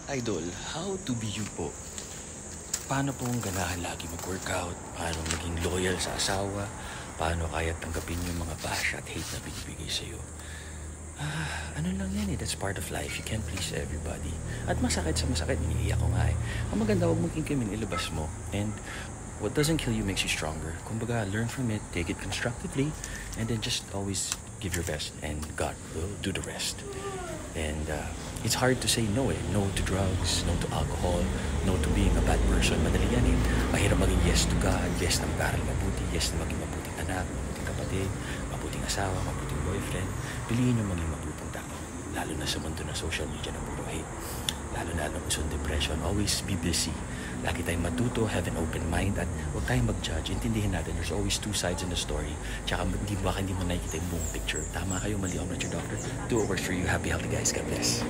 Idol, how to be you po? Paano pong ganahan lagi mag-workout? Paano maging loyal sa asawa? Paano kaya tanggapin yung mga bash at hate na binibigay sa'yo? Ano lang yan eh, that's part of life. You can't please everybody. At masakit sa masakit, iniiyak ko nga eh. Ang maganda, huwag mong kingkimin, ilabas mo. And what doesn't kill you makes you stronger. Kumbaga, learn from it, take it constructively, and then just always give your best, and God will do the rest. And it's hard to say no eh. No to drugs, no to alcohol, no to being a bad person. Madali yan eh. Mahirap maging yes to God, yes na mag-aral mabuti, yes na maging mabuting anak, mabuting kapatid, mabuting asawa, mabuting boyfriend. Piliin yung maging mabuting tao. Lalo na sa mundo ng social media na puro hate. Lalo na alam mo sa depression, always be busy. Lagi tayong matuto, have an open mind, at huwag tayong mag-judge. Intindihin natin, there's always two sides in the story. Tsaka baka hindi mo nakikita yung buong picture. Tama kayo, mali, I'm not your doctor. Do what works for you. Happy, healthy guys. God bless.